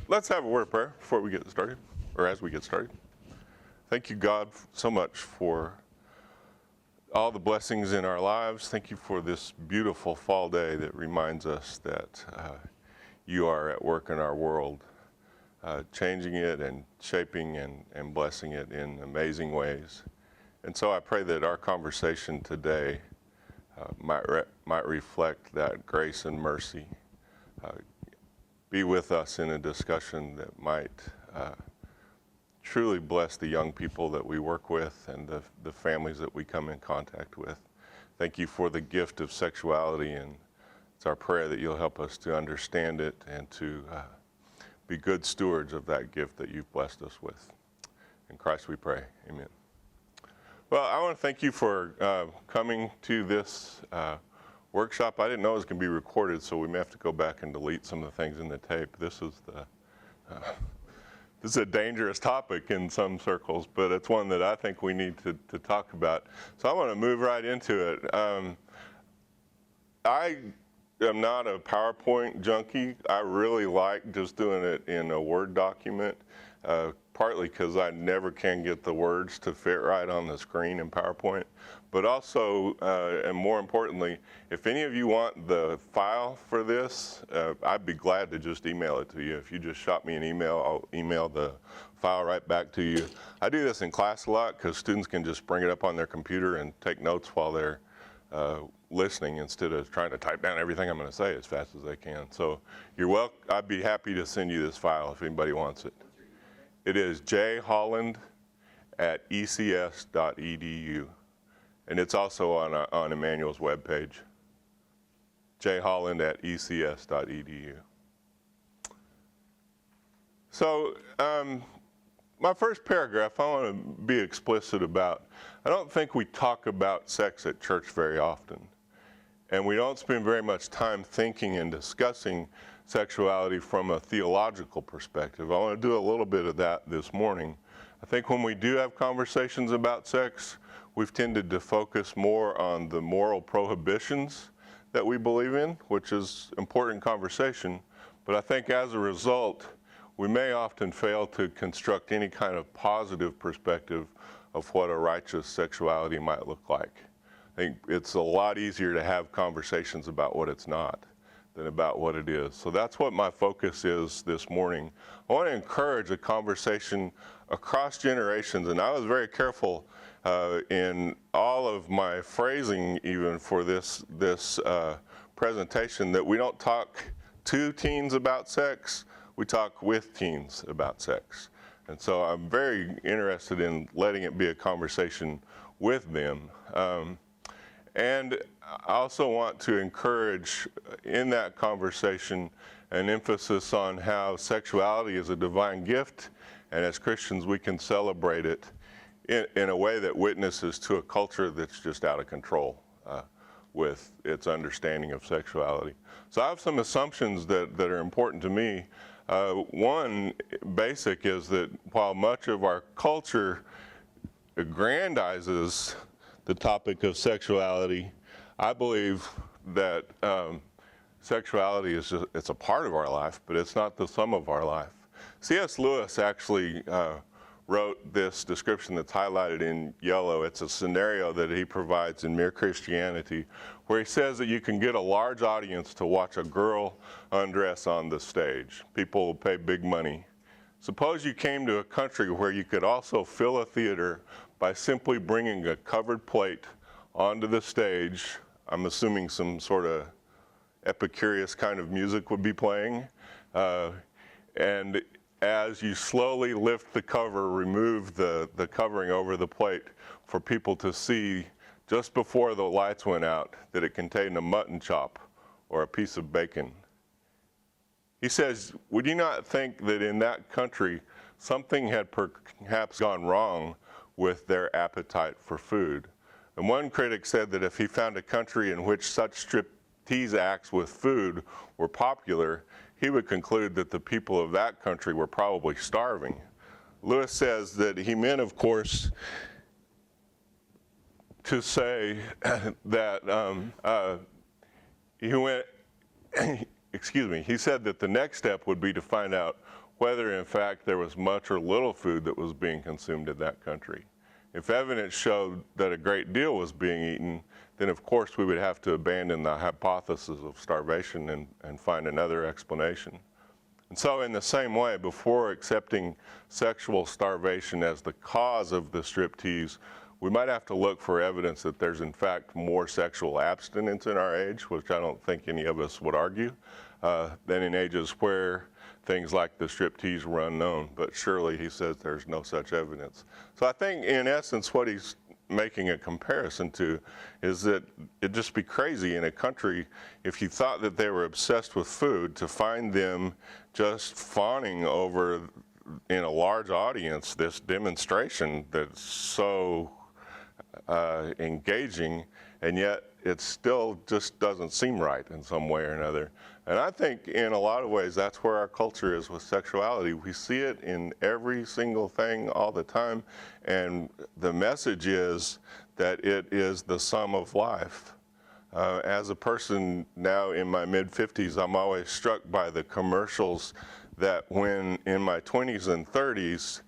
Let's have a word of prayer before we get started, or as we get started. Thank you, God, so much for all the blessings in our lives. Thank you for this beautiful fall day that reminds us that you are at work in our world, changing it and shaping and blessing it in amazing ways. And so I pray that our conversation today might reflect that grace and mercy. Be with us in a discussion that might truly bless the young people that we work with and the families that we come in contact with. Thank you for the gift of sexuality, and it's our prayer that you'll help us to understand it and to be good stewards of that gift that you've blessed us with. In Christ we pray, amen. Well, I want to thank you for coming to this workshop. I didn't know it was going to be recorded, so we may have to go back and delete some of the things in the tape. This is a dangerous topic in some circles, but it's one that I think we need to talk about. So I want to move right into it. I am not a PowerPoint junkie. I really like just doing it in a Word document, partly because I never can get the words to fit right on the screen in PowerPoint. But also, and more importantly, if any of you want the file for this, I'd be glad to just email it to you. If you just shot me an email, I'll email the file right back to you. I do this in class a lot because students can just bring it up on their computer and take notes while they're listening instead of trying to type down everything I'm going to say as fast as they can. So you're welcome. I'd be happy to send you this file if anybody wants it. It is jholland@ecs.edu. And it's also on Emmanuel's webpage, jholland@ecs.edu. So my first paragraph, I want to be explicit about, I don't think we talk about sex at church very often. And we don't spend very much time thinking and discussing sexuality from a theological perspective. I want to do a little bit of that this morning. I think when we do have conversations about sex, we've tended to focus more on the moral prohibitions that we believe in, which is important conversation. But I think as a result, we may often fail to construct any kind of positive perspective of what a righteous sexuality might look like. I think it's a lot easier to have conversations about what it's not than about what it is. So that's what my focus is this morning. I want to encourage a conversation across generations, and I was very careful in all of my phrasing even for this presentation that we don't talk to teens about sex, we talk with teens about sex. And so I'm very interested in letting it be a conversation with them. And I also want to encourage in that conversation an emphasis on how sexuality is a divine gift, and as Christians we can celebrate it in a way that witnesses to a culture that's just out of control with its understanding of sexuality. So I have some assumptions that are important to me. One basic is that while much of our culture aggrandizes the topic of sexuality, I believe that sexuality is it's a part of our life, but it's not the sum of our life. C.S. Lewis actually wrote this description that's highlighted in yellow. It's a scenario that he provides in Mere Christianity, where he says that you can get a large audience to watch a girl undress on the stage. People will pay big money. Suppose you came to a country where you could also fill a theater by simply bringing a covered plate onto the stage. I'm assuming some sort of Epicurious kind of music would be playing. And as you slowly lift the cover, remove the covering over the plate for people to see just before the lights went out that it contained a mutton chop or a piece of bacon. He says, would you not think that in that country something had perhaps gone wrong with their appetite for food? And one critic said that if he found a country in which such striptease acts with food were popular, he would conclude that the people of that country were probably starving. Lewis says that he meant, of course, to say that he went, he said that the next step would be to find out whether in fact there was much or little food that was being consumed in that country. If evidence showed that a great deal was being eaten, then of course we would have to abandon the hypothesis of starvation and find another explanation. And so in the same way, before accepting sexual starvation as the cause of the striptease, we might have to look for evidence that there's in fact more sexual abstinence in our age, which I don't think any of us would argue, than in ages where things like the striptease were unknown. But surely he says there's no such evidence. So I think in essence what he's making a comparison to is that it'd just be crazy in a country if you thought that they were obsessed with food to find them just fawning over in a large audience this demonstration that's so engaging, and yet it still just doesn't seem right in some way or another. And I think in a lot of ways that's where our culture is with sexuality. We see it in every single thing all the time, and the message is that it is the sum of life. As a person now in my mid-50s, I'm always struck by the commercials that when in my 20s and 30s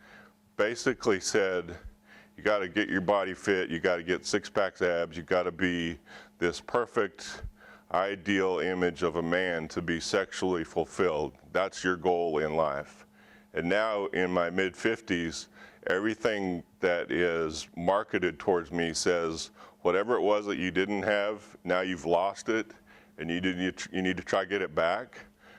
basically said, you got to get your body fit, you got to get six-pack abs, you got to be this perfect ideal image of a man to be sexually fulfilled. That's your goal in life. And now in my mid-50s, everything that is marketed towards me says, whatever it was that you didn't have, now you've lost it, and you need to try to get it back.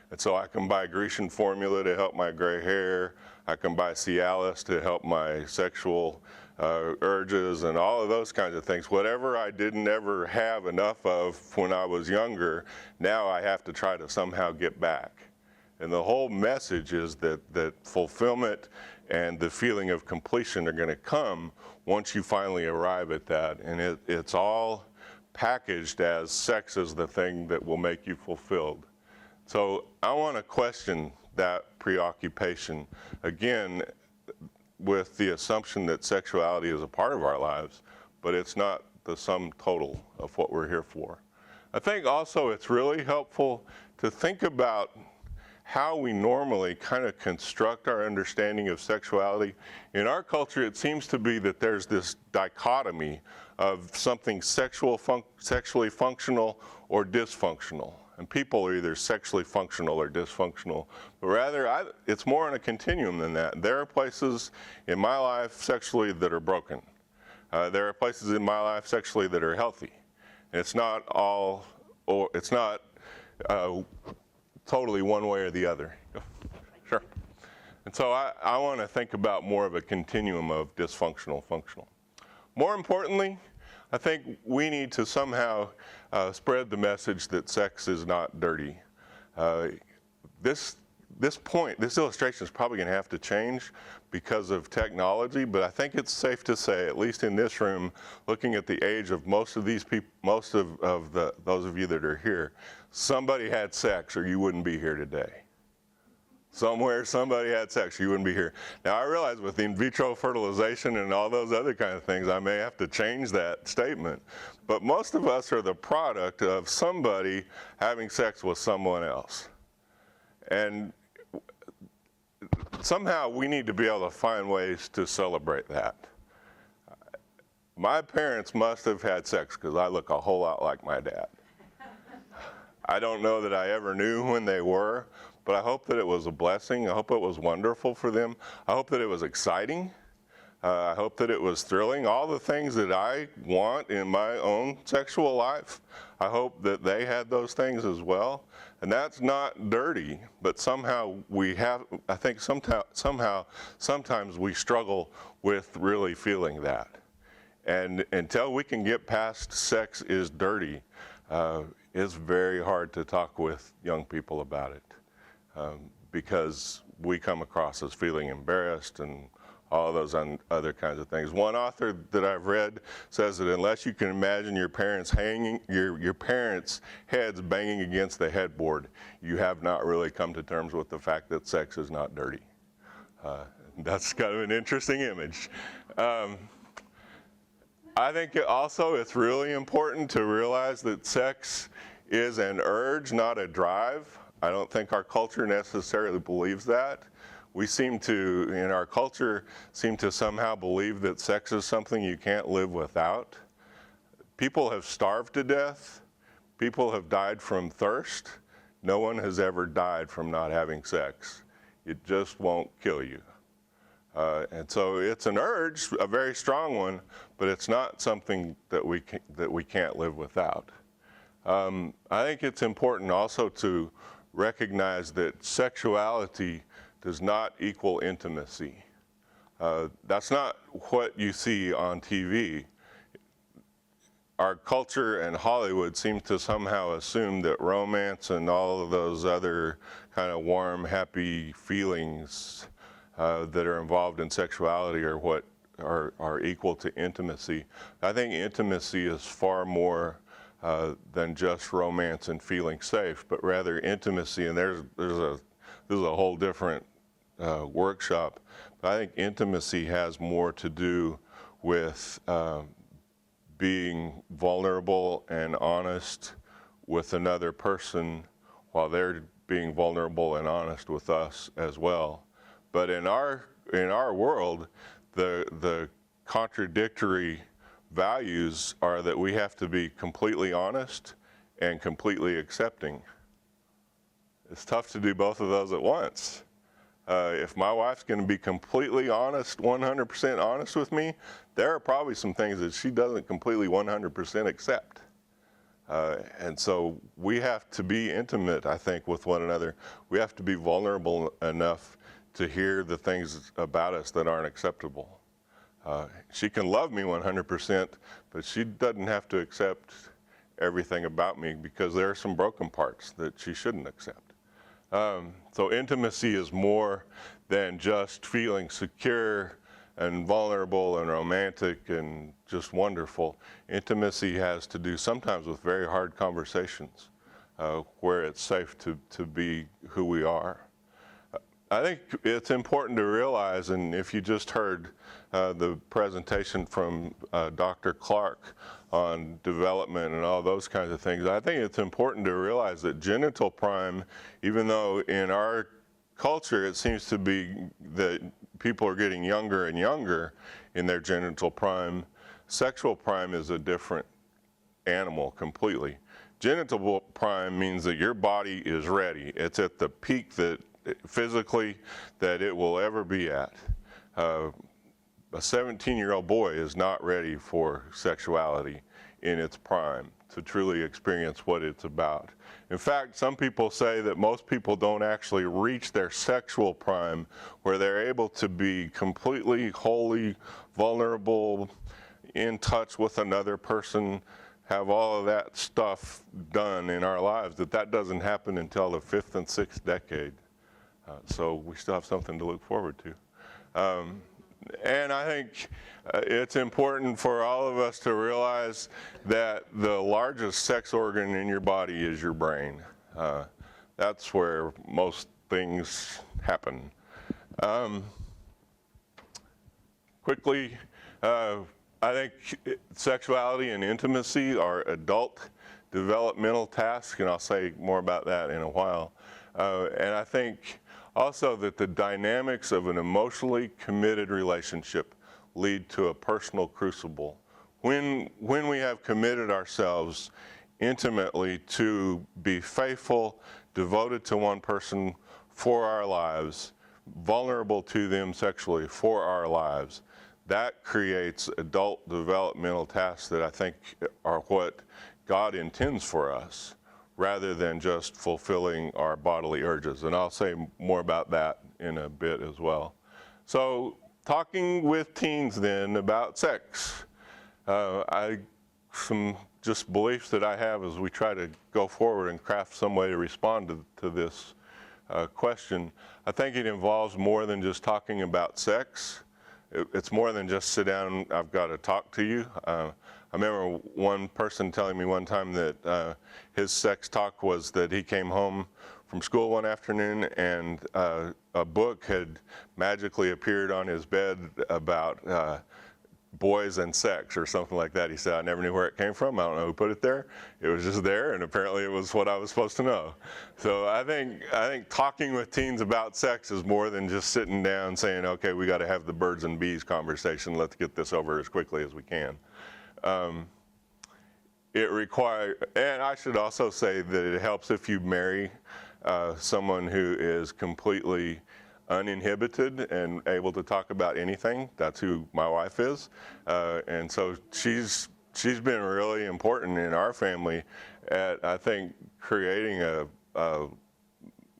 And so I can buy Grecian formula to help my gray hair. I can buy Cialis to help my sexual urges and all of those kinds of things. Whatever I didn't ever have enough of when I was younger, now I have to try to somehow get back. And the whole message is that fulfillment and the feeling of completion are going to come once you finally arrive at that. And it's all packaged as sex is the thing that will make you fulfilled. So I want to question that preoccupation, again, with the assumption that sexuality is a part of our lives, but it's not the sum total of what we're here for. I think also it's really helpful to think about how we normally kind of construct our understanding of sexuality. In our culture, it seems to be that there's this dichotomy of something sexually functional or dysfunctional. And people are either sexually functional or dysfunctional, but rather it's more on a continuum than that. There are places in my life sexually that are broken. There are places in my life sexually that are healthy. And it's not all, or it's not totally one way or the other. Sure. And so I want to think about more of a continuum of dysfunctional, functional. More importantly, I think we need to somehow spread the message that sex is not dirty. This illustration is probably going to have to change because of technology, but I think it's safe to say, at least in this room, looking at the age of most of these people, most of those of you that are here, somebody had sex or you wouldn't be here today. Somewhere somebody had sex, you wouldn't be here. Now I realize with in vitro fertilization and all those other kind of things, I may have to change that statement. But most of us are the product of somebody having sex with someone else. And somehow we need to be able to find ways to celebrate that. My parents must have had sex because I look a whole lot like my dad. I don't know that I ever knew when they were, but I hope that it was a blessing. I hope it was wonderful for them. I hope that it was exciting. I hope that it was thrilling. All the things that I want in my own sexual life, I hope that they had those things as well. And that's not dirty, but somehow we have, I think sometimes we struggle with really feeling that. And until we can get past sex is dirty, it's very hard to talk with young people about it. Because we come across as feeling embarrassed and all those other kinds of things. One author that I've read says that unless you can imagine your parents your parents' heads banging against the headboard, you have not really come to terms with the fact that sex is not dirty. That's kind of an interesting image. I think it's really important to realize that sex is an urge, not a drive. I don't think our culture necessarily believes that. We seem to, in our culture, seem to somehow believe that sex is something you can't live without. People have starved to death. People have died from thirst. No one has ever died from not having sex. It just won't kill you. And so it's an urge, a very strong one, but it's not something that we can't live without. I think it's important also to recognize that sexuality does not equal intimacy. That's not what you see on TV. Our culture and Hollywood seem to somehow assume that romance and all of those other kind of warm, happy feelings that are involved in sexuality are what are equal to intimacy. I think intimacy is far more than just romance and feeling safe, but rather intimacy, and there's a whole different workshop. But I think intimacy has more to do with being vulnerable and honest with another person while they're being vulnerable and honest with us as well. But in our world, the contradictory values are that we have to be completely honest and completely accepting. It's tough to do both of those at once. If my wife's going to be completely honest, 100% honest with me, there are probably some things that she doesn't completely 100% accept. And so we have to be intimate, I think, with one another. We have to be vulnerable enough to hear the things about us that aren't acceptable. She can love me 100%, but she doesn't have to accept everything about me because there are some broken parts that she shouldn't accept. So intimacy is more than just feeling secure and vulnerable and romantic and just wonderful. Intimacy has to do sometimes with very hard conversations where it's safe to be who we are. I think it's important to realize, and if you just heard the presentation from Dr. Clark on development and all those kinds of things, I think it's important to realize that genital prime, even though in our culture it seems to be that people are getting younger and younger in their genital prime, sexual prime is a different animal completely. Genital prime means that your body is ready. It's at the peak that physically that it will ever be at. A 17-year-old boy is not ready for sexuality in its prime to truly experience what it's about. In fact, some people say that most people don't actually reach their sexual prime where they're able to be completely, wholly vulnerable, in touch with another person, have all of that stuff done in our lives, that doesn't happen until the 5th and 6th decade. So we still have something to look forward to. And I think it's important for all of us to realize that the largest sex organ in your body is your brain. That's where most things happen. Quickly, I think sexuality and intimacy are adult developmental tasks, and I'll say more about that in a while. And I think also that the dynamics of an emotionally committed relationship lead to a personal crucible. When we have committed ourselves intimately to be faithful, devoted to one person for our lives, vulnerable to them sexually for our lives, that creates adult developmental tasks that I think are what God intends for us, rather than just fulfilling our bodily urges. And I'll say more about that in a bit as well. So talking with teens then about sex. Some just beliefs that I have as we try to go forward and craft some way to respond to this question. I think it involves more than just talking about sex. It's more than just sit down, I've got to talk to you. I remember one person telling me one time that his sex talk was that he came home from school one afternoon and a book had magically appeared on his bed about boys and sex or something like that. He said, I never knew where it came from. I don't know who put it there. It was just there, and apparently it was what I was supposed to know. So I think talking with teens about sex is more than just sitting down saying, okay, we got to have the birds and bees conversation. Let's get this over as quickly as we can. It requires, and I should also say that it helps if you marry someone who is completely uninhibited and able to talk about anything. That's who my wife is, and so she's been really important in our family at, I think, creating a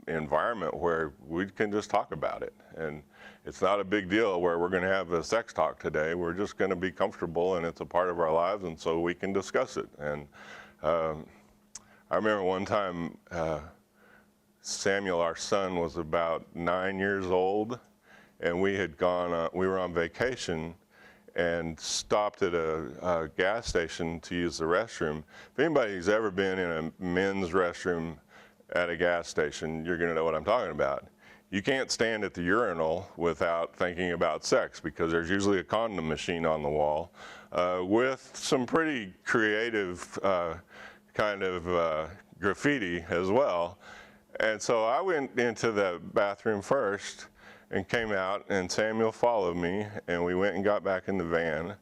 environment where we can just talk about it. And it's not a big deal where we're going to have a sex talk today. We're just going to be comfortable, and it's a part of our lives, and so we can discuss it. And I remember one time Samuel, our son, was about 9 years old, and we were on vacation and stopped at a gas station to use the restroom. If anybody's ever been in a men's restroom at a gas station, you're gonna know what I'm talking about. You can't stand at the urinal without thinking about sex, because there's usually a condom machine on the wall with some pretty creative kind of graffiti as well. And so I went into the bathroom first and came out, and Samuel followed me, and we went and got back in the van.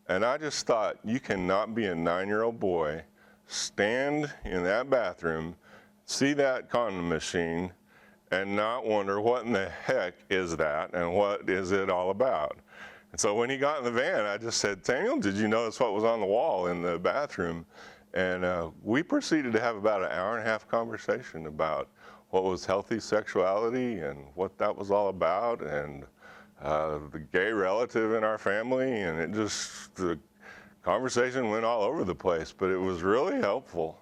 And I just thought, you cannot be a 9-year-old boy, stand in that bathroom, see that condom machine, and not wonder what in the heck is that and what is it all about. And so when he got in the van, I just said, Samuel, did you notice what was on the wall in the bathroom? And we proceeded to have about an hour-and-a-half conversation about what was healthy sexuality and what that was all about, and the gay relative in our family, and the conversation went all over the place, but it was really helpful.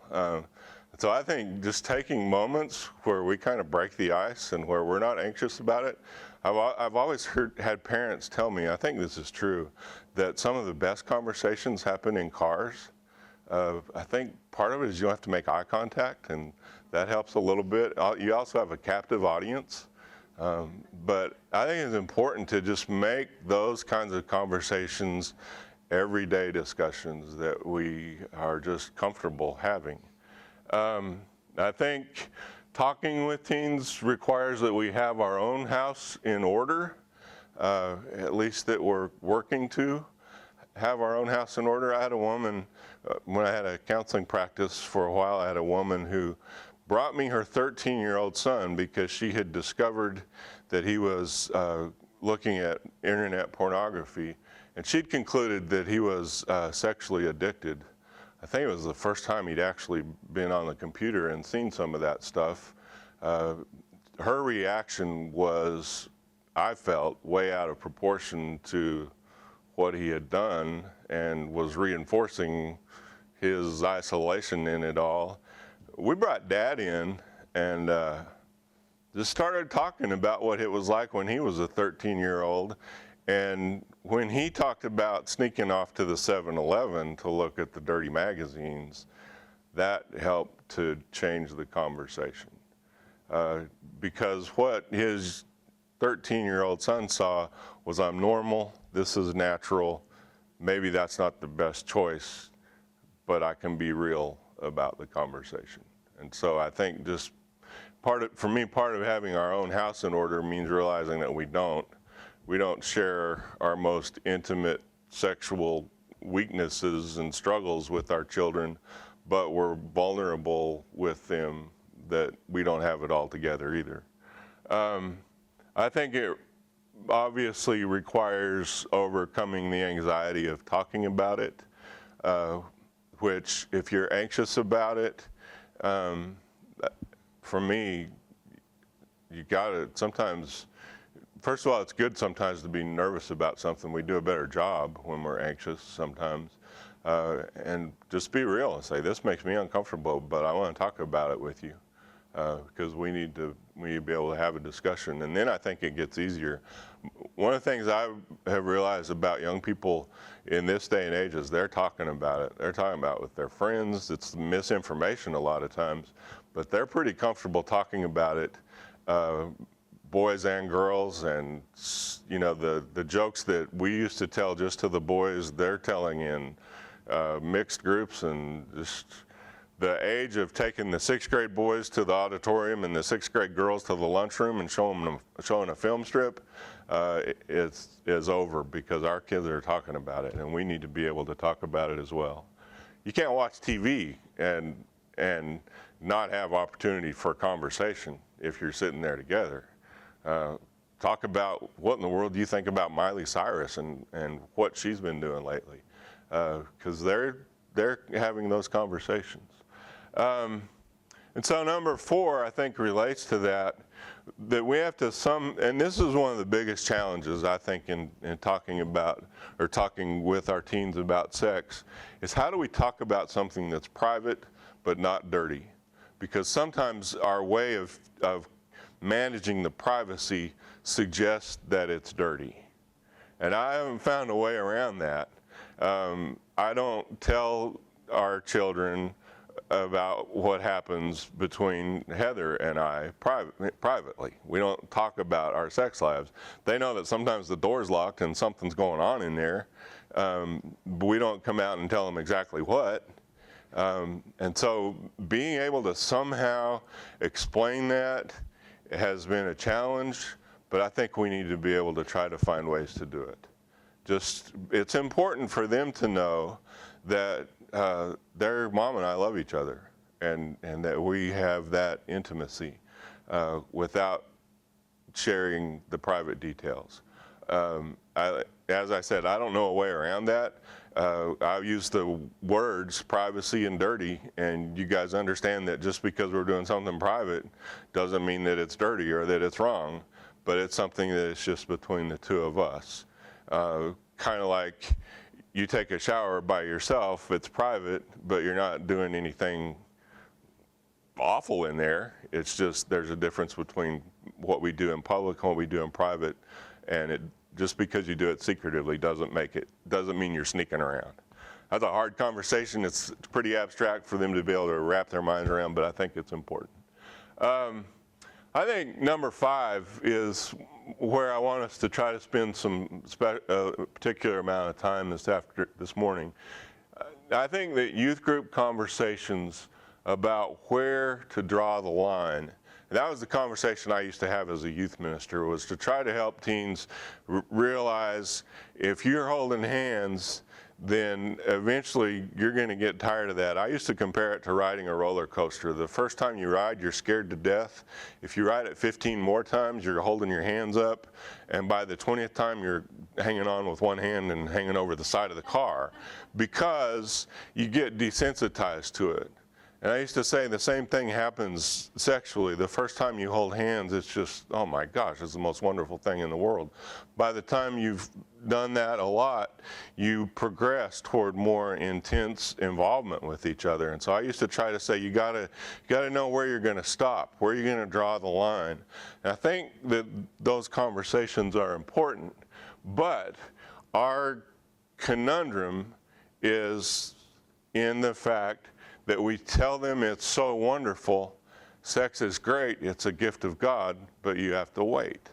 So I think just taking moments where we kind of break the ice and where we're not anxious about it. I've always had parents tell me, I think this is true, that some of the best conversations happen in cars. I think part of it is you have to make eye contact, and that helps a little bit. You also have a captive audience. But I think it's important to just make those kinds of conversations everyday discussions that we are just comfortable having. I think talking with teens requires that we have our own house in order, at least that we're working to have our own house in order. I had a woman, when I had a counseling practice for a while, I had a woman who brought me her 13-year-old son because she had discovered that he was looking at internet pornography, and she'd concluded that he was sexually addicted. I think it was the first time he'd actually been on the computer and seen some of that stuff. Her reaction was, I felt, way out of proportion to what he had done, and was reinforcing his isolation in it all. We brought Dad in and just started talking about what it was like when he was a 13-year-old. And when he talked about sneaking off to the 7-Eleven to look at the dirty magazines, that helped to change the conversation. Because what his 13-year-old son saw was, I'm normal, this is natural, maybe that's not the best choice, but I can be real about the conversation. And so I think just for me, part of having our own house in order means realizing that we don't share our most intimate sexual weaknesses and struggles with our children, but we're vulnerable with them, that we don't have it all together either. I think it obviously requires overcoming the anxiety of talking about it, which, if you're anxious about it, for me, you gotta sometimes, first of all, it's good sometimes to be nervous about something. We do a better job when we're anxious sometimes. And just be real and say, this makes me uncomfortable, but I want to talk about it with you, because we need to be able to have a discussion. And then I think it gets easier. One of the things I have realized about young people in this day and age is they're talking about it. They're talking about it with their friends. It's misinformation a lot of times, but they're pretty comfortable talking about it boys and girls, and you know, the jokes that we used to tell just to the boys, they're telling in mixed groups, and just the age of taking the 6th grade boys to the auditorium and the 6th grade girls to the lunchroom and showing a film strip is over, because our kids are talking about it, and we need to be able to talk about it as well. You can't watch TV and not have opportunity for conversation if you're sitting there together. Talk about what in the world do you think about Miley Cyrus and what she's been doing lately, because they're having those conversations. And so number 4, I think, relates to that we have to and this is one of the biggest challenges, I think, in talking about, or talking with our teens about sex, is how do we talk about something that's private but not dirty? Because sometimes our way of managing the privacy suggests that it's dirty. And I haven't found a way around that. I don't tell our children about what happens between Heather and I privately. We don't talk about our sex lives. They know that sometimes the door's locked and something's going on in there, but we don't come out and tell them exactly what. And so being able to somehow explain that has been a challenge, but I think we need to be able to try to find ways to do it. It's important for them to know that their mom and I love each other, and that we have that intimacy without sharing the private details. As I said, I don't know a way around that. I use the words privacy and dirty, and you guys understand that just because we're doing something private doesn't mean that it's dirty or that it's wrong, but it's something that is just between the two of us. Kind of like you take a shower by yourself, it's private, but you're not doing anything awful in there. It's just there's a difference between what we do in public and what we do in private, and just because you do it secretively doesn't mean you're sneaking around. That's a hard conversation. It's pretty abstract for them to be able to wrap their minds around, but I think it's important. I think number 5 is where I want us to try to spend some particular amount of time this morning. I think that youth group conversations about where to draw the line, that was the conversation I used to have as a youth minister, was to try to help teens realize if you're holding hands, then eventually you're going to get tired of that. I used to compare it to riding a roller coaster. The first time you ride, you're scared to death. If you ride it 15 more times, you're holding your hands up, and by the 20th time, you're hanging on with one hand and hanging over the side of the car, because you get desensitized to it. And I used to say the same thing happens sexually. The first time you hold hands, it's just, oh my gosh, it's the most wonderful thing in the world. By the time you've done that a lot, you progress toward more intense involvement with each other. And so I used to try to say, you gotta know where you're gonna stop, where you're gonna draw the line. And I think that those conversations are important, but our conundrum is in the fact that we tell them it's so wonderful, sex is great, it's a gift of God, but you have to wait.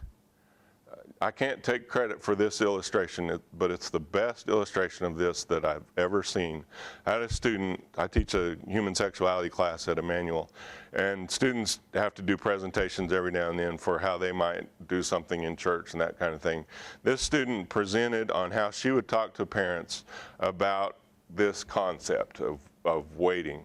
I can't take credit for this illustration, but it's the best illustration of this that I've ever seen. I had a student, I teach a human sexuality class at Emmanuel, and students have to do presentations every now and then for how they might do something in church and that kind of thing. This student presented on how she would talk to parents about this concept of waiting.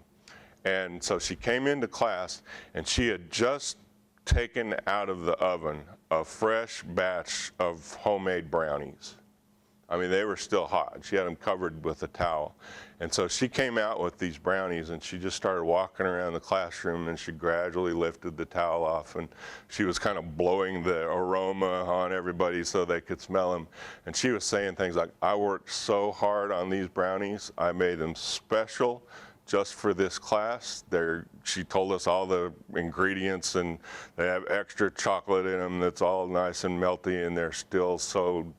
And so she came into class, and she had just taken out of the oven a fresh batch of homemade brownies. I mean, they were still hot. She had them covered with a towel. And so she came out with these brownies, and she just started walking around the classroom, and she gradually lifted the towel off, and she was kind of blowing the aroma on everybody so they could smell them. And she was saying things like, I worked so hard on these brownies. I made them special just for this class. She told us all the ingredients, and they have extra chocolate in them that's all nice and melty, and they're still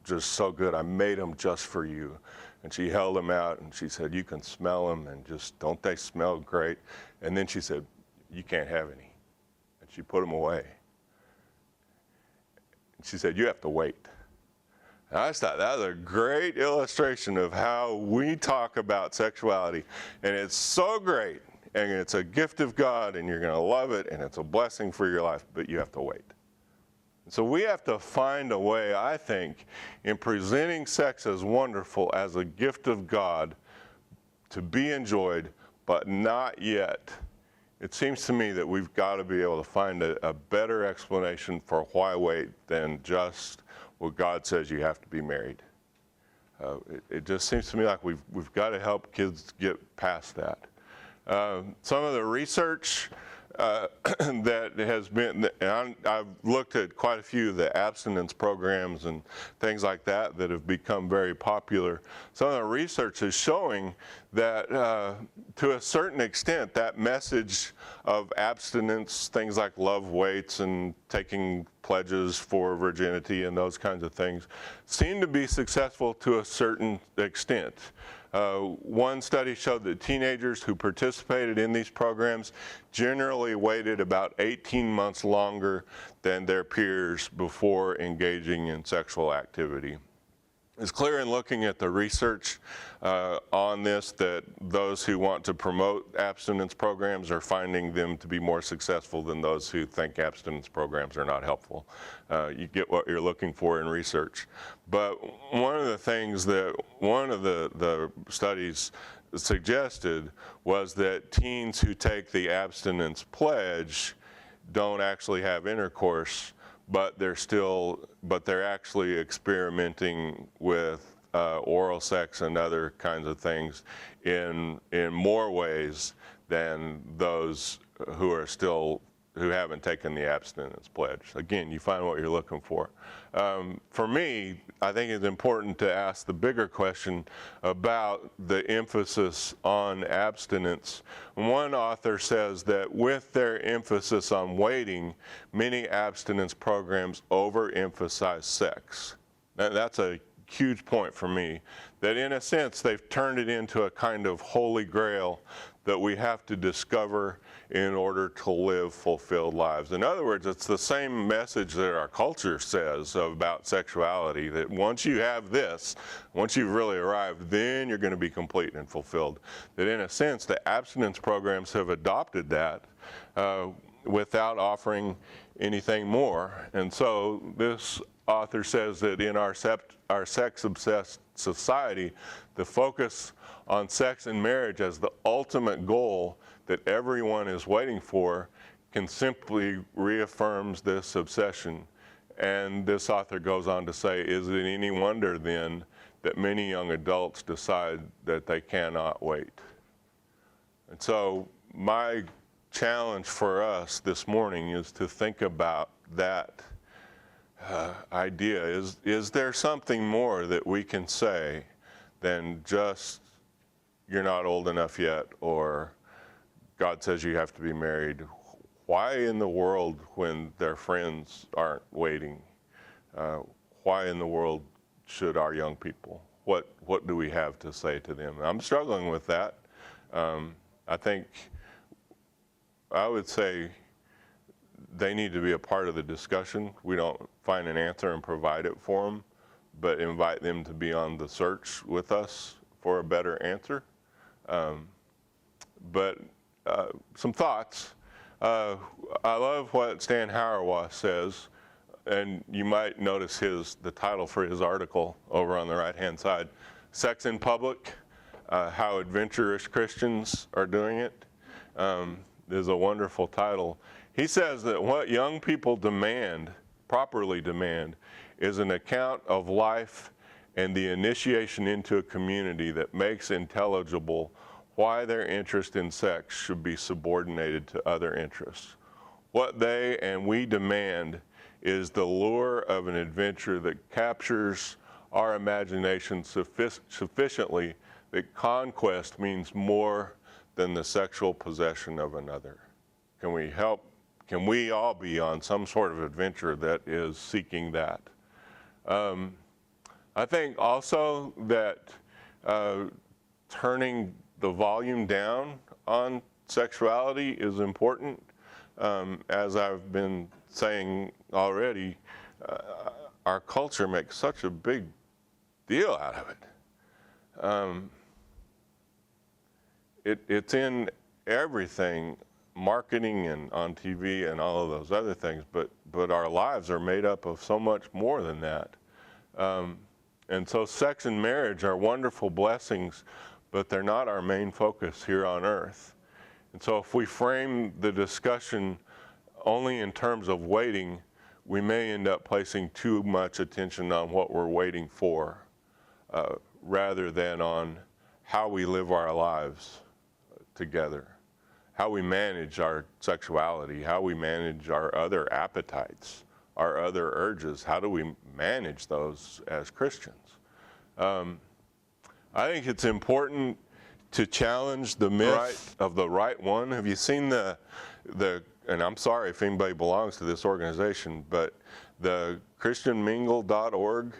just so good. I made them just for you. And she held them out, and she said, you can smell them, and just, don't they smell great? And then she said, you can't have any. And she put them away. She said, you have to wait. And I just thought that was a great illustration of how we talk about sexuality. And it's so great, and it's a gift of God, and you're going to love it, and it's a blessing for your life, but you have to wait. So we have to find a way, I think, in presenting sex as wonderful, as a gift of God, to be enjoyed, but not yet. It seems to me that we've got to be able to find a better explanation for why wait than just, well, God says you have to be married. It just seems to me like we've got to help kids get past that. Some of the research that has been, and I've looked at quite a few of the abstinence programs and things like that that have become very popular. Some of the research is showing that to a certain extent, that message of abstinence, things like love weights and taking pledges for virginity and those kinds of things, seem to be successful to a certain extent. One study showed that teenagers who participated in these programs generally waited about 18 months longer than their peers before engaging in sexual activity. It's clear in looking at the research on this that those who want to promote abstinence programs are finding them to be more successful than those who think abstinence programs are not helpful. You get what you're looking for in research. But one of the things that one of the studies suggested was that teens who take the abstinence pledge don't actually have intercourse, but they're actually experimenting with oral sex and other kinds of things in more ways than those who haven't taken the abstinence pledge. Again, you find what you're looking for. For me, I think it's important to ask the bigger question about the emphasis on abstinence. One author says that with their emphasis on waiting, many abstinence programs overemphasize sex. That's a huge point for me, that in a sense they've turned it into a kind of holy grail that we have to discover in order to live fulfilled lives. In other words, it's the same message that our culture says about sexuality, that once you have this, once you've really arrived, then you're going to be complete and fulfilled. That in a sense, the abstinence programs have adopted that without offering anything more. And so this author says that in our sex-obsessed society, the focus on sex and marriage as the ultimate goal that everyone is waiting for can simply reaffirms this obsession. And this author goes on to say, is it any wonder then that many young adults decide that they cannot wait? And so my challenge for us this morning is to think about that idea. Is there something more that we can say than just, you're not old enough yet, or God says you have to be married? Why in the world, when their friends aren't waiting, why in the world should our young people? What do we have to say to them? I'm struggling with that. I think I would say they need to be a part of the discussion. We don't find an answer and provide it for them, but invite them to be on the search with us for a better answer. But some thoughts. I love what Stan Hauerwas says, and you might notice the title for his article over on the right-hand side, Sex in Public, How Adventurous Christians Are Doing It. Is a wonderful title. He says that what young people demand, properly demand, is an account of life and the initiation into a community that makes intelligible why their interest in sex should be subordinated to other interests. What they and we demand is the lure of an adventure that captures our imagination sufficiently that conquest means more than the sexual possession of another. Can we all be on some sort of adventure that is seeking that? I think also that turning the volume down on sexuality is important. As I've been saying already, our culture makes such a big deal out of it. It's in everything, marketing and on TV and all of those other things, but our lives are made up of so much more than that. And so sex and marriage are wonderful blessings, but they're not our main focus here on earth. And so if we frame the discussion only in terms of waiting, we may end up placing too much attention on what we're waiting for, rather than on how we live our lives together, how we manage our sexuality, how we manage our other appetites, our other urges. How do we manage those as Christians? I think it's important to challenge the myth of the right one. Have you seen the and I'm sorry if anybody belongs to this organization, but the christianmingle.org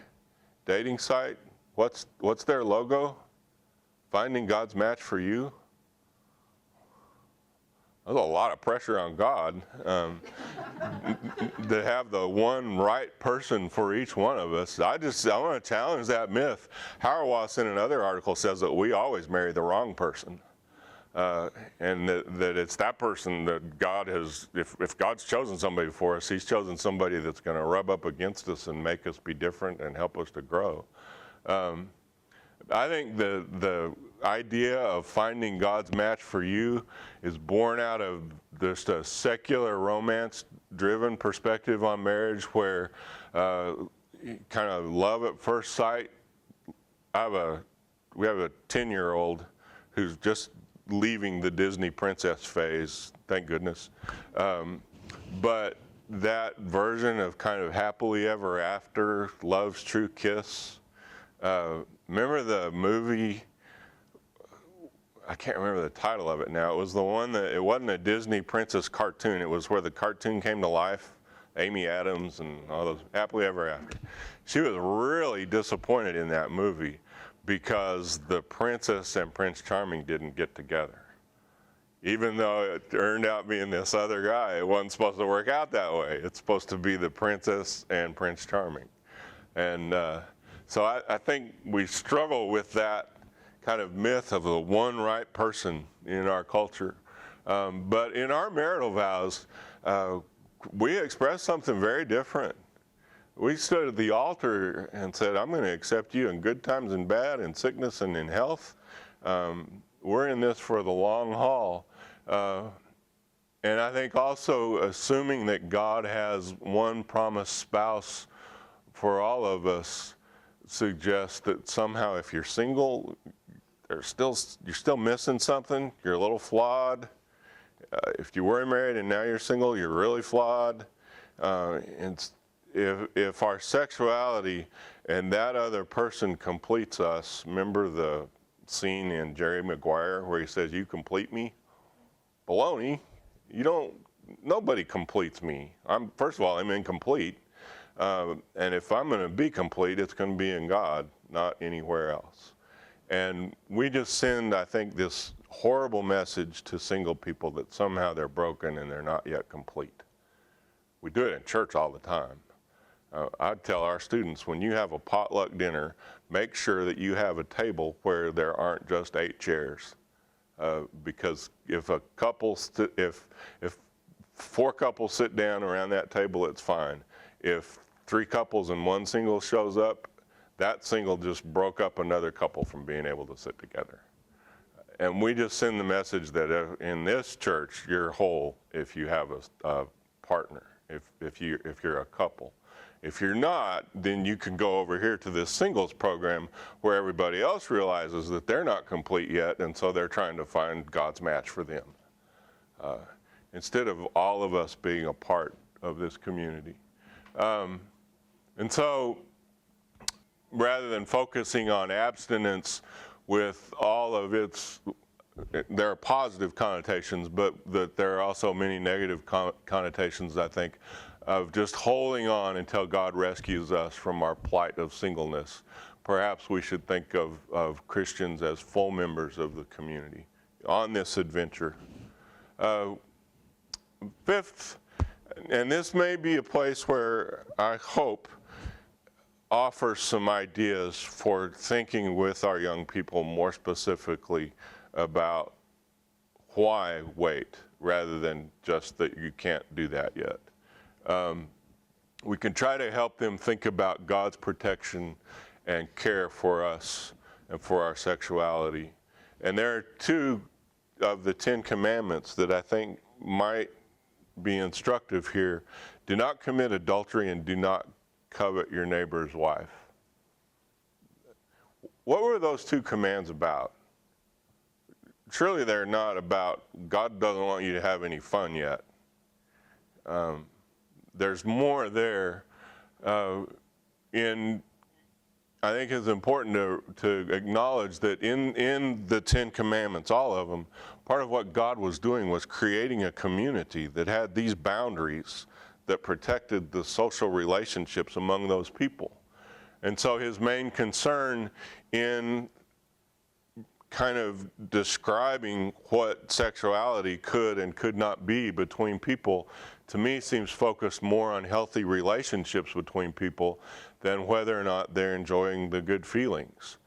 dating site, what's their logo? Finding God's match for you. There's a lot of pressure on God to have the one right person for each one of us. I want to challenge that myth. Hauerwas in another article says that we always marry the wrong person. And that it's that person that God has, if God's chosen somebody for us, he's chosen somebody that's going to rub up against us and make us be different and help us to grow. I think the idea of finding God's match for you is born out of just a secular romance-driven perspective on marriage, where kind of love at first sight. We have a 10-year-old who's just leaving the Disney princess phase, thank goodness. But that version of kind of happily ever after, love's true kiss. Remember the movie, I can't remember the title of it now. It was the one that, it wasn't a Disney princess cartoon. It was where the cartoon came to life. Amy Adams and all those, happily ever after. She was really disappointed in that movie because the princess and Prince Charming didn't get together. Even though it turned out being this other guy, it wasn't supposed to work out that way. It's supposed to be the princess and Prince Charming. And so I think we struggle with that kind of myth of the one right person in our culture. But in our marital vows, we expressed something very different. We stood at the altar and said, I'm going to accept you in good times and bad, in sickness and in health. We're in this for the long haul. And I think also assuming that God has one promised spouse for all of us suggests that somehow if you're single, you're still missing something, you're a little flawed. If you were married and now you're single, you're really flawed. And if our sexuality and that other person completes us, remember the scene in Jerry Maguire where he says, you complete me? Baloney. Nobody completes me. First of all, I'm incomplete. And if I'm going to be complete, it's going to be in God, not anywhere else. And we just send, I think, this horrible message to single people that somehow they're broken and they're not yet complete. We do it in church all the time. I'd tell our students, when you have a potluck dinner, make sure that you have a table where there aren't just 8 chairs. Because if 4 couples sit down around that table, it's fine. If 3 couples and 1 single shows up, that single just broke up another couple from being able to sit together. And we just send the message that in this church, you're whole if you have a partner, if you're a couple. If you're not, then you can go over here to this singles program where everybody else realizes that they're not complete yet, and so they're trying to find God's match for them. Instead of all of us being a part of this community. And so, rather than focusing on abstinence with all of there are positive connotations, but that there are also many negative connotations, I think, of just holding on until God rescues us from our plight of singleness. Perhaps we should think of Christians as full members of the community on this adventure. Fifth, And this may be a place where I hope offers some ideas for thinking with our young people more specifically about why wait, rather than just that you can't do that yet. We can try to help them think about God's protection and care for us and for our sexuality. And there are two of the 10 commandments that I think might be instructive here. Do not commit adultery and do not covet your neighbor's wife. What were those two commands about? Surely they're not about God doesn't want you to have any fun yet. There's more there. I think it's important to acknowledge that in the 10 commandments, all of them, part of what God was doing was creating a community that had these boundaries that protected the social relationships among those people. And so his main concern in kind of describing what sexuality could and could not be between people, to me seems focused more on healthy relationships between people than whether or not they're enjoying the good feelings.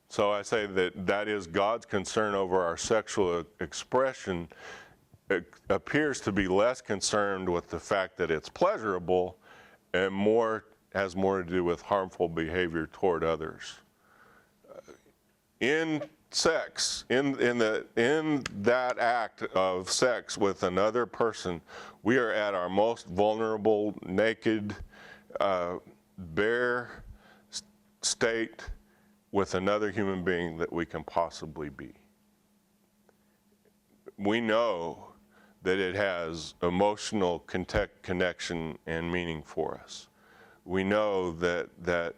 So I say that that is God's concern over our sexual expression. It appears to be less concerned with the fact that it's pleasurable and has more to do with harmful behavior toward others. In sex, in that act of sex with another person, we are at our most vulnerable, naked, bare state with another human being that we can possibly be. We know that it has emotional connection and meaning for us. We know that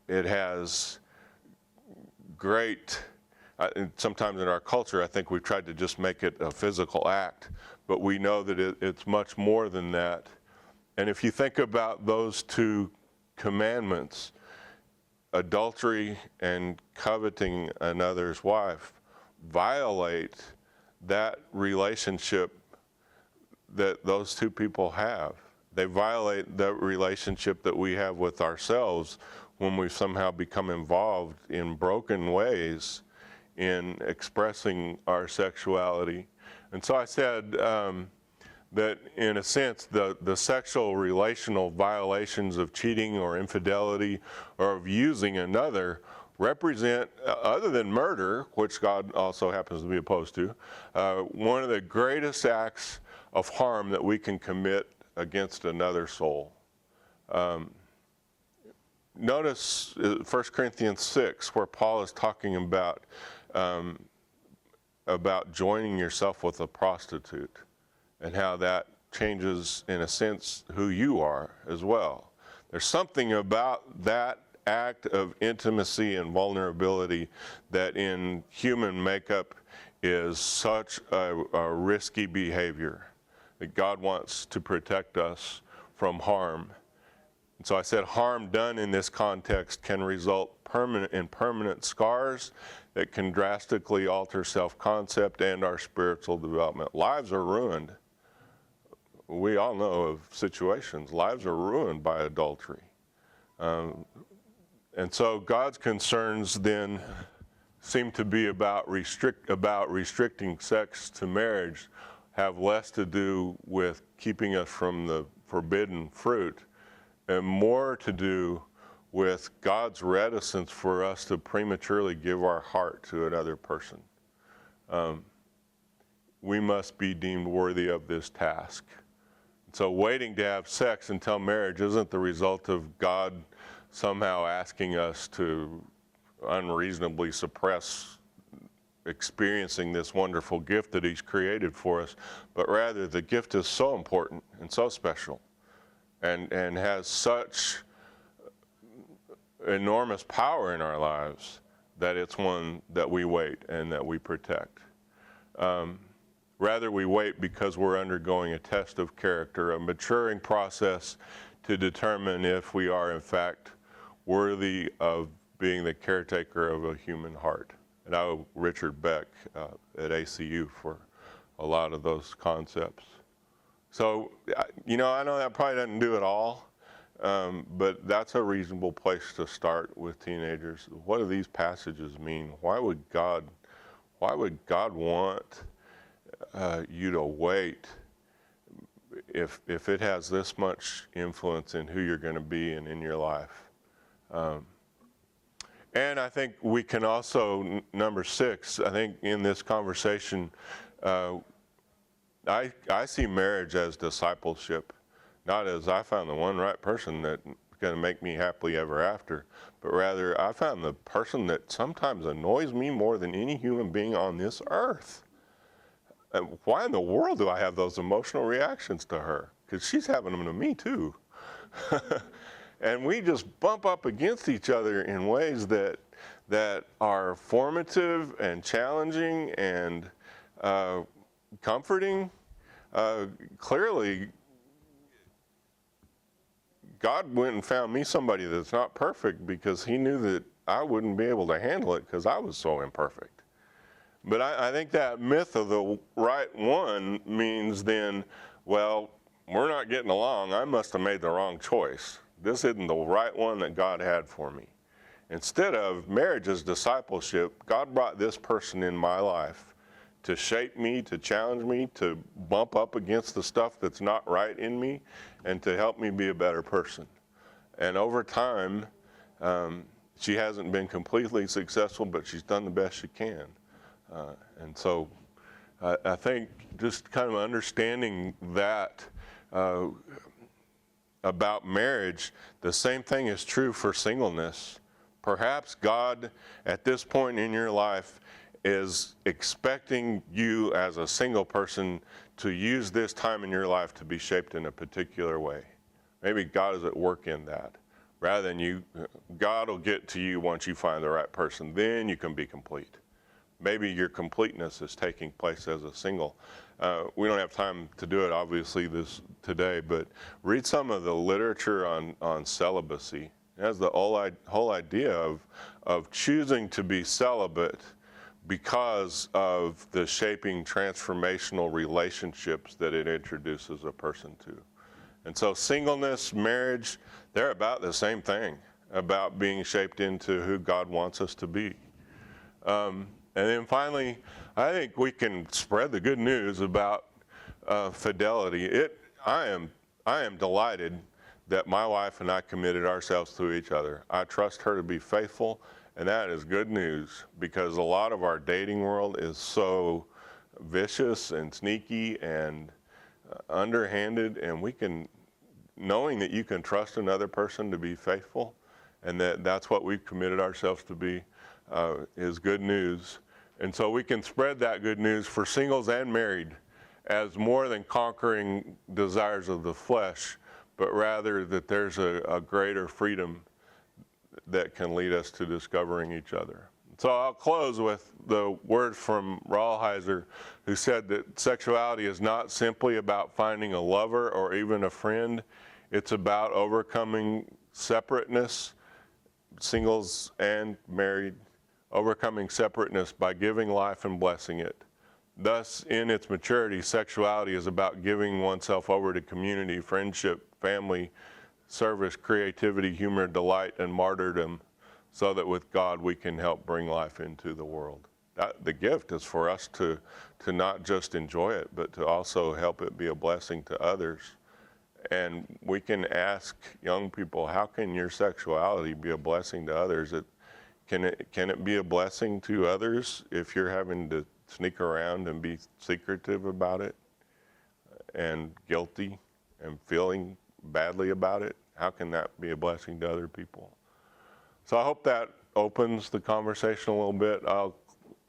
it has great, sometimes in our culture, I think we've tried to just make it a physical act, but we know that it's much more than that. And if you think about those two commandments, adultery and coveting another's wife, violate that relationship that those two people have. They violate the relationship that we have with ourselves when we somehow become involved in broken ways in expressing our sexuality. And so I said that in a sense, the sexual relational violations of cheating or infidelity or of using another represent, other than murder, which God also happens to be opposed to, one of the greatest acts of harm that we can commit against another soul. Notice 1 Corinthians 6, where Paul is talking about joining yourself with a prostitute and how that changes, in a sense, who you are as well. There's something about that act of intimacy and vulnerability that in human makeup is such a risky behavior that God wants to protect us from harm. And so I said harm done in this context can result in permanent scars that can drastically alter self-concept and our spiritual development. Lives are ruined. We all know of situations. Lives are ruined by adultery. And so God's concerns then seem to be about restricting sex to marriage, have less to do with keeping us from the forbidden fruit and more to do with God's reticence for us to prematurely give our heart to another person. We must be deemed worthy of this task. So waiting to have sex until marriage isn't the result of God somehow asking us to unreasonably suppress experiencing this wonderful gift that he's created for us, but rather the gift is so important and so special and has such enormous power in our lives that it's one that we wait and that we protect. Rather, we wait because we're undergoing a test of character, a maturing process to determine if we are, in fact, worthy of being the caretaker of a human heart. And I owe Richard Beck at ACU for a lot of those concepts. So, you know, I know that probably doesn't do it all, but that's a reasonable place to start with teenagers. What do these passages mean? Why would God want you to wait if it has this much influence in who you're going to be and in your life? And I think we can also, number 6, I think in this conversation, I see marriage as discipleship, not as I found the one right person that's going to make me happily ever after, but rather I found the person that sometimes annoys me more than any human being on this earth. And why in the world do I have those emotional reactions to her? Because she's having them to me too. And we just bump up against each other in ways that are formative and challenging and comforting. Clearly, God went and found me somebody that's not perfect because he knew that I wouldn't be able to handle it because I was so imperfect. But I think that myth of the right one means then, well, we're not getting along. I must have made the wrong choice. This isn't the right one that God had for me. Instead of marriage as discipleship, God brought this person in my life to shape me, to challenge me, to bump up against the stuff that's not right in me, and to help me be a better person. And over time, she hasn't been completely successful, but she's done the best she can. And so I think just kind of understanding that about marriage, the same thing is true for singleness. Perhaps God, at this point in your life, is expecting you as a single person to use this time in your life to be shaped in a particular way. Maybe God is at work in that. Rather than you, God will get to you once you find the right person. Then you can be complete. Maybe your completeness is taking place as a single. We don't have time to do it, obviously, today, but read some of the literature on celibacy. It has the whole idea of choosing to be celibate because of the shaping transformational relationships that it introduces a person to. And so singleness, marriage, they're about the same thing, about being shaped into who God wants us to be. And then finally, I think we can spread the good news about fidelity. I am delighted that my wife and I committed ourselves to each other. I trust her to be faithful, and that is good news because a lot of our dating world is so vicious and sneaky and underhanded, and knowing that you can trust another person to be faithful and that's what we've committed ourselves to be is good news. And so we can spread that good news for singles and married as more than conquering desires of the flesh, but rather that there's a greater freedom that can lead us to discovering each other. So I'll close with the words from Rolheiser, who said that sexuality is not simply about finding a lover or even a friend. It's about overcoming separateness, singles and married, overcoming separateness by giving life and blessing it. Thus, in its maturity, sexuality is about giving oneself over to community, friendship, family, service, creativity, humor, delight, and martyrdom, so that with God we can help bring life into the world. The gift is for us to not just enjoy it, but to also help it be a blessing to others. And we can ask young people, how can your sexuality be a blessing to others? Can it be a blessing to others if you're having to sneak around and be secretive about it and guilty and feeling badly about it? How can that be a blessing to other people? So I hope that opens the conversation a little bit.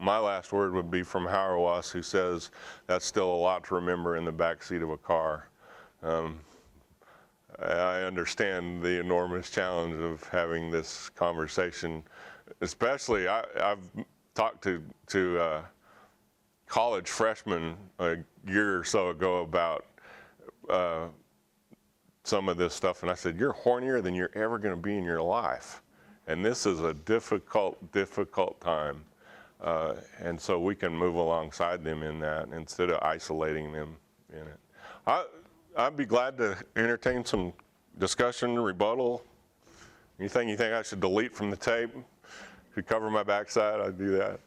My last word would be from Hauerwas, who says that's still a lot to remember in the backseat of a car. I understand the enormous challenge of having this conversation. Especially, I've talked to college freshmen a year or so ago about some of this stuff, and I said, you're hornier than you're ever going to be in your life. And this is a difficult time. And so we can move alongside them in that instead of isolating them in it. I'd be glad to entertain some discussion, rebuttal. Anything you think I should delete from the tape? If you cover my backside, I'd do that.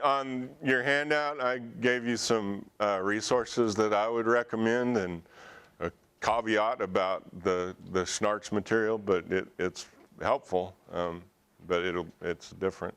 On your handout, I gave you some resources that I would recommend and a caveat about the Schnarch material, but it's helpful, but it's different.